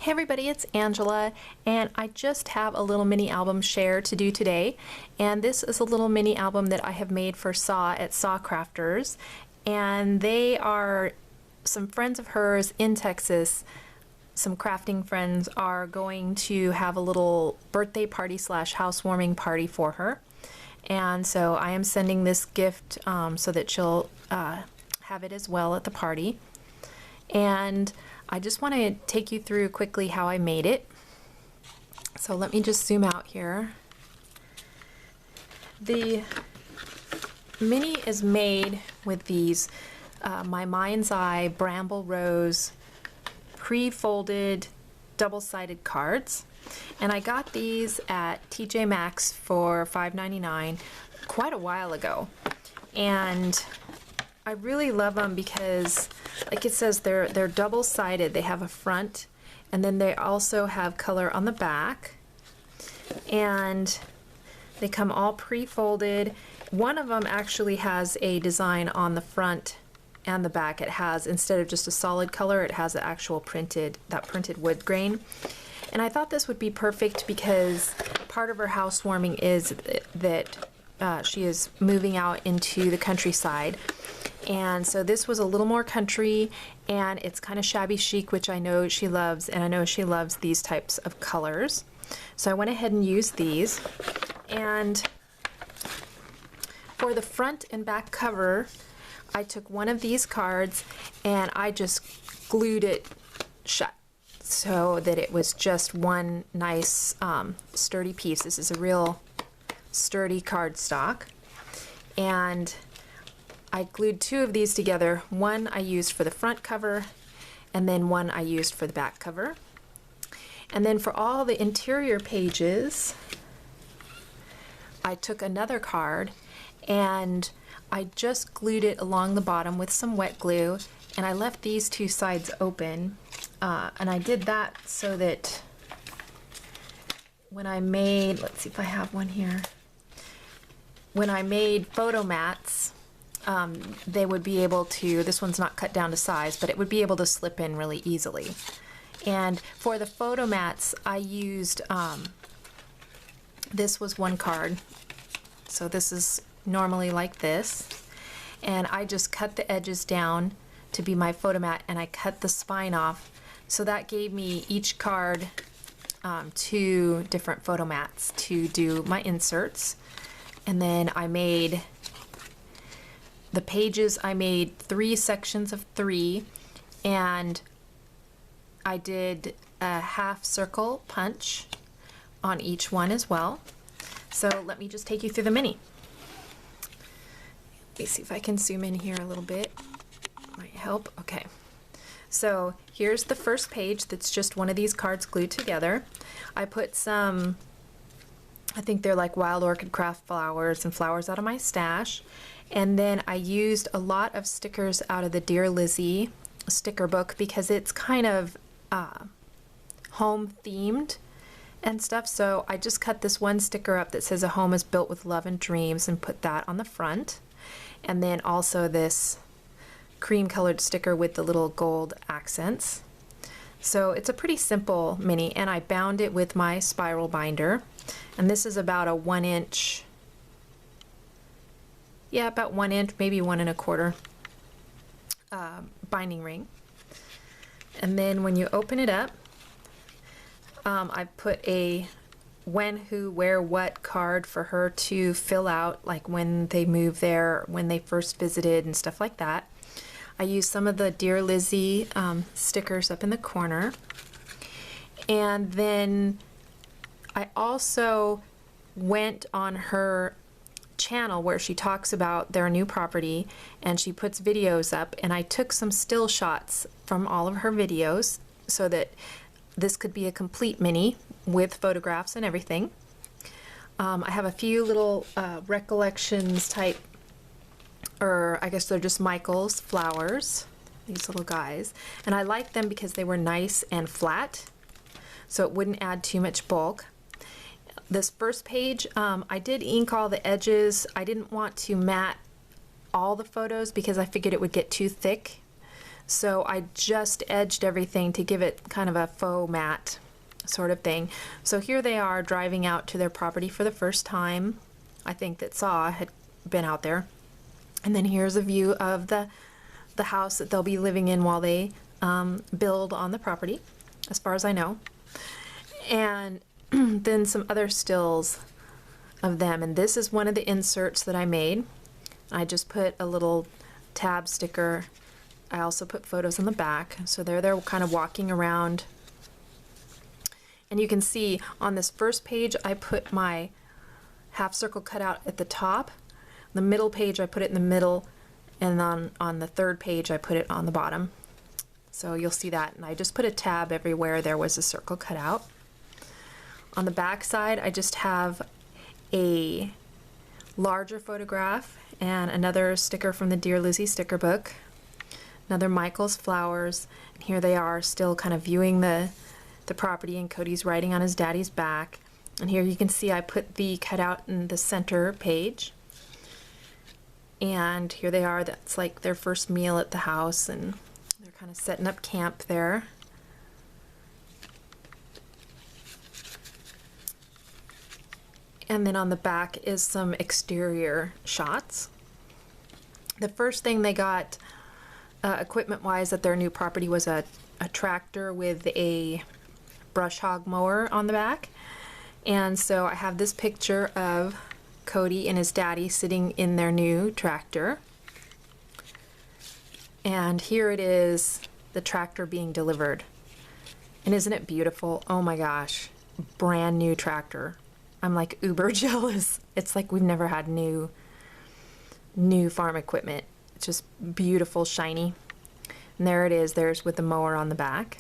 Hey everybody, it's Angela, and I just have a little mini album share to do today. And this is a little mini album that I have made for Saw at Saw Crafters, and they are some friends of hers in Texas. Some crafting friends are going to have a little birthday party slash housewarming party for her, and so I am sending this gift so that she'll have it as well at the party. And I just want to take you through quickly how I made it. So let me just zoom out here. The mini is made with these My Mind's Eye Bramble Rose pre-folded double-sided cards. And I got these at TJ Maxx for $5.99 quite a while ago. And I really love them because, like it says, they're double-sided. They have a front, and then they also have color on the back, and they come all pre-folded. One of them actually has a design on the front and the back. It has, instead of just a solid color, it has the actual printed wood grain. And I thought this would be perfect because part of her housewarming is that she is moving out into the countryside. And so this was a little more country, and it's kind of shabby chic, which I know she loves, and I know she loves these types of colors. So I went ahead and used these. And for the front and back cover, I took one of these cards and I just glued it shut so that it was just one nice sturdy piece. This is a real sturdy cardstock. And I glued two of these together. One I used for the front cover, and then one I used for the back cover. And then for all the interior pages, I took another card and I just glued it along the bottom with some wet glue, and I left these two sides open. And I did that so that when I made, let's see if I have one here, when I made photo mats, they would be able to, this one's not cut down to size, but it would be able to slip in really easily. And for the photo mats, I used, this was one card. So this is normally like this. And I just cut the edges down to be my photo mat, and I cut the spine off. So that gave me each card two different photo mats to do my inserts. And then I made the pages, I made 3 sections of 3, and I did a half circle punch on each one as well. So let me just take you through the mini. Let me see if I can zoom in here a little bit. Might help. Okay. So here's the first page that's just one of these cards glued together. I put some, I think they're like wild orchid craft flowers and flowers out of my stash. And then I used a lot of stickers out of the Dear Lizzie sticker book because it's kind of home themed and stuff. So I just cut this one sticker up that says a home is built with love and dreams and put that on the front. And then also this cream colored sticker with the little gold accents. So it's a pretty simple mini, and I bound it with my spiral binder. And this is about a 1 inch, yeah, about 1 inch, maybe 1 1/4 binding ring. And then when you open it up, I put a when, who, where, what card for her to fill out, like when they moved there, when they first visited, and stuff like that. I used some of the Dear Lizzie stickers up in the corner. And then I also went on her channel where she talks about their new property, and she puts videos up, and I took some still shots from all of her videos so that this could be a complete mini with photographs and everything. I have a few little recollections type, or I guess they're just Michael's flowers, these little guys, and I like them because they were nice and flat, so it wouldn't add too much bulk. This first page, I did ink all the edges. I didn't want to mat all the photos because I figured it would get too thick. So I just edged everything to give it kind of a faux matte sort of thing. So here they are driving out to their property for the first time. I think that Saw had been out there. And then here's a view of the house that they'll be living in while they build on the property, as far as I know. And then some other stills of them. And this is one of the inserts that I made. I just put a little tab sticker. I also put photos on the back. So they're kind of walking around. And you can see on this first page, I put my half circle cutout at the top. The middle page, I put it in the middle. And then on the third page, I put it on the bottom. So you'll see that. And I just put a tab everywhere there was a circle cut out. On the back side, I just have a larger photograph and another sticker from the Dear Lizzie sticker book. Another Michael's flowers. And here they are still kind of viewing the property, and Cody's riding on his daddy's back. And here you can see I put the cutout in the center page. And here they are, that's like their first meal at the house, and they're kind of setting up camp there. And then on the back is some exterior shots. The first thing they got equipment-wise at their new property was a tractor with a brush hog mower on the back. And so I have this picture of Cody and his daddy sitting in their new tractor. And here it is, the tractor being delivered. And isn't it beautiful? Oh my gosh, brand new tractor. I'm like uber jealous. It's like we've never had new farm equipment. It's just beautiful, shiny. And there it is, there's with the mower on the back.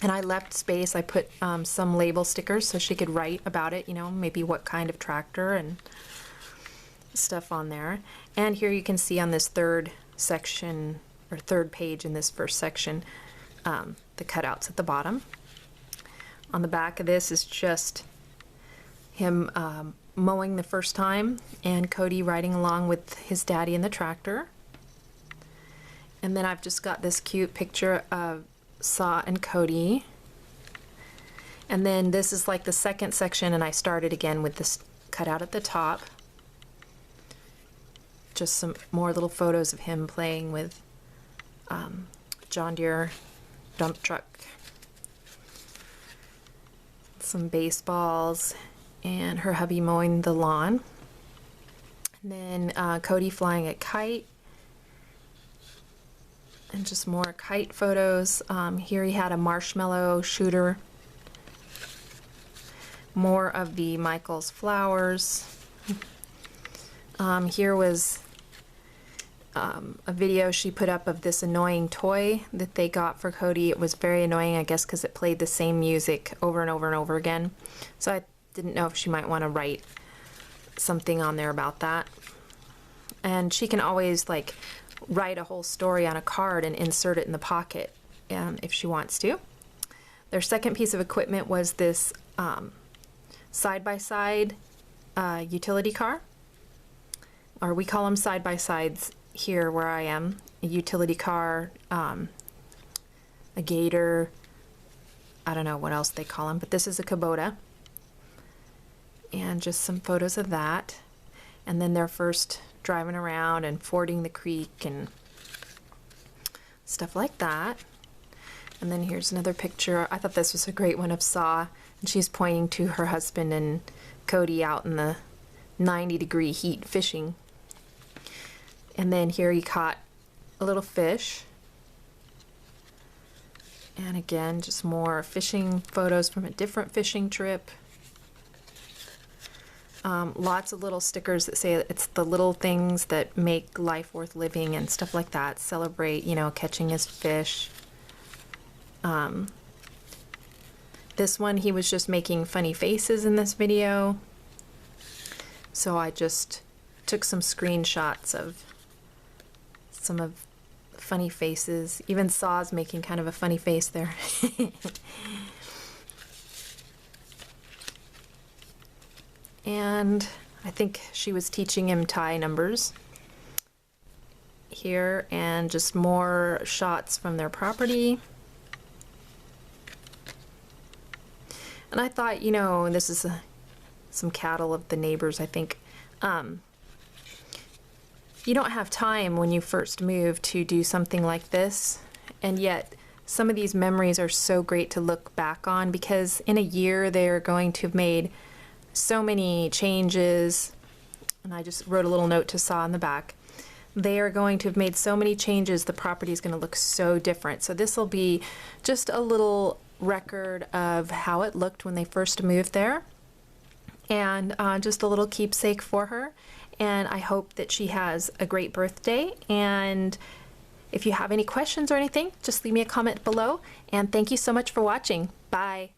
And I left space. I put some label stickers so she could write about it, you know, maybe what kind of tractor and stuff on there. And here you can see on this third section, or third page in this first section, the cutouts at the bottom. On the back of this is just him mowing the first time, and Cody riding along with his daddy in the tractor. And then I've just got this cute picture of Saw and Cody. And then this is like the second section, and I started again with this cutout at the top. Just some more little photos of him playing with John Deere dump truck. Some baseballs, and her hubby mowing the lawn. And then Cody flying a kite. And just more kite photos. Here he had a marshmallow shooter. More of the Michael's flowers. Here was a video she put up of this annoying toy that they got for Cody. It was very annoying, I guess, because it played the same music over and over and over again. So I didn't know if she might want to write something on there about that. And she can always like write a whole story on a card and insert it in the pocket if she wants to. Their second piece of equipment was this side-by-side utility car, or we call them side-by-sides here where I am. A utility car, a gator, I don't know what else they call them, but this is a Kubota. And just some photos of that. And then their first driving around and fording the creek and stuff like that. And then here's another picture. I thought this was a great one of Saw, and she's pointing to her husband and Cody out in the 90-degree heat fishing. And then here he caught a little fish. And again, just more fishing photos from a different fishing trip. Lots of little stickers that say it's the little things that make life worth living and stuff like that. Celebrate, you know, catching his fish. This one, he was just making funny faces in this video. So I just took some screenshots of some of the funny faces. Even Saw's making kind of a funny face there. And I think she was teaching him Thai numbers. here, and just more shots from their property. And I thought, you know, this is some cattle of the neighbors, I think. You don't have time when you first move to do something like this, and yet some of these memories are so great to look back on, because in a year they're going to have made so many changes. And I just wrote a little note to Saw in the back. They are going to have made so many changes, the property is going to look so different. So this will be just a little record of how it looked when they first moved there, and just a little keepsake for her. And I hope that she has a great birthday. And if you have any questions or anything, just leave me a comment below. And thank you so much for watching. Bye.